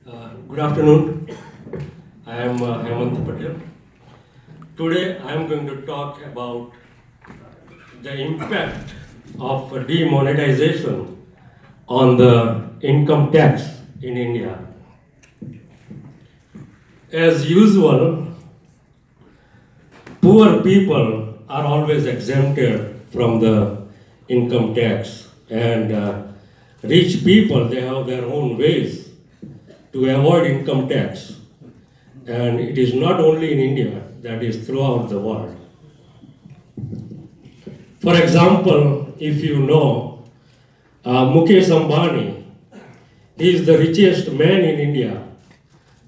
Good afternoon. I am Hemant Patel. Today I am going to talk about the impact of demonetization on the income tax in India. As usual, poor people are always exempted from the income tax, and rich people, they have their own ways to avoid income tax. And it is not only in India, that is throughout the world. For example, if you know, Mukesh Ambani, he is the richest man in India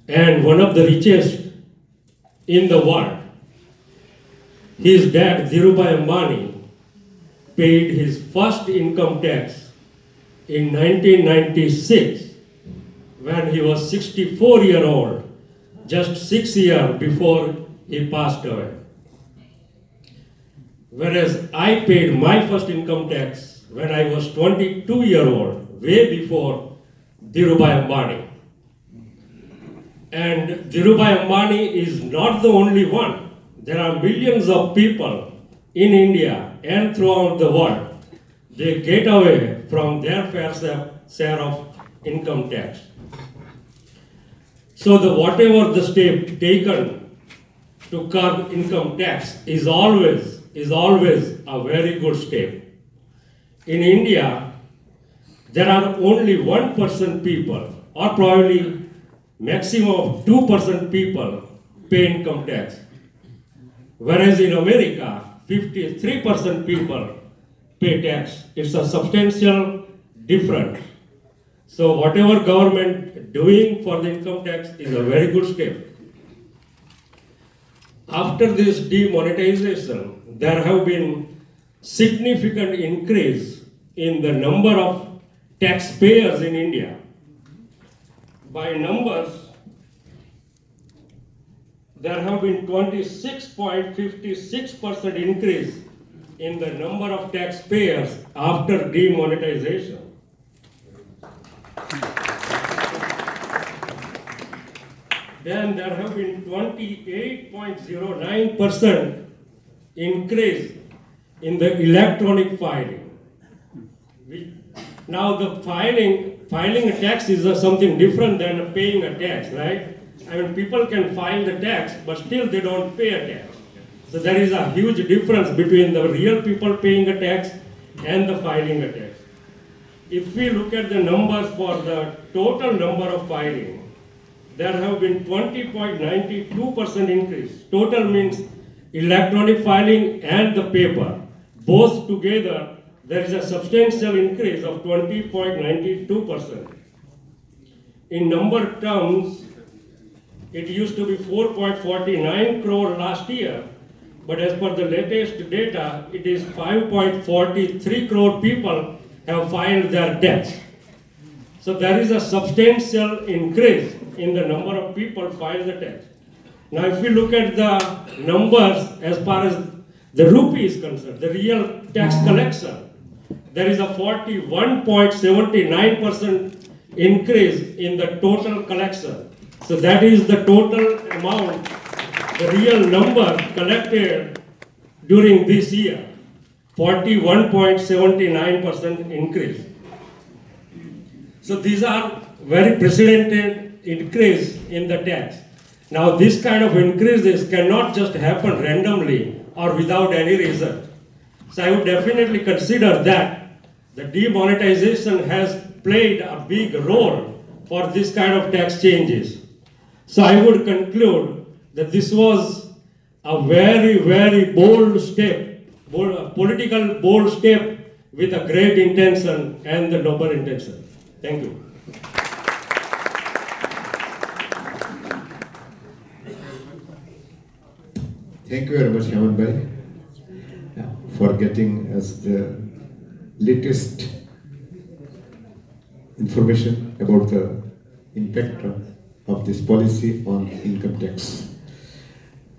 and one of the richest in the world. His dad, Dhirubhai Ambani, paid his first income tax in 1996 when he was 64 years old, just 6 years before he passed away. Whereas I paid my first income tax when I was 22 years old, way before Dhirubhai Ambani. And Dhirubhai Ambani is not the only one. There are millions of people in India and throughout the world. They get away from their fair share of income tax. So whatever the step taken to curb income tax is always a very good step. In India, there are only 1% people, or probably maximum of 2% people pay income tax. Whereas in America, 53% people pay tax. It's a substantial difference. So whatever government doing for the income tax is a very good step. After this demonetization, there have been significant increase in the number of taxpayers in India. By numbers, there have been 26.56% increase in the number of taxpayers after demonetization. Then there have been 28.09% increase in the electronic filing. Now the filing a tax is something different than paying a tax, right? I mean, people can file the tax, but still they don't pay a tax. So there is a huge difference between the real people paying a tax and the filing a tax. If we look at the numbers for the total number of filing, there have been 20.92% increase. Total means electronic filing and the paper. Both together, there is a substantial increase of 20.92%. In number terms, it used to be 4.49 crore last year, but as per the latest data, it is 5.43 crore people have filed their tax. So there is a substantial increase in the number of people filed the tax. Now if we look at the numbers as far as the rupee is concerned, the real tax collection, there is a 41.79% increase in the total collection. So that is the total amount, the real number collected during this year, 41.79% increase. So these are very precedented increase in the tax. Now this kind of increases cannot just happen randomly or without any reason. So I would definitely consider that the demonetization has played a big role for this kind of tax changes. So I would conclude that this was a very, very bold step, political bold step with a great intention and the noble intention. Thank you. Thank you very much, Hemant Bhai, for getting us the latest information about the impact of this policy on income tax.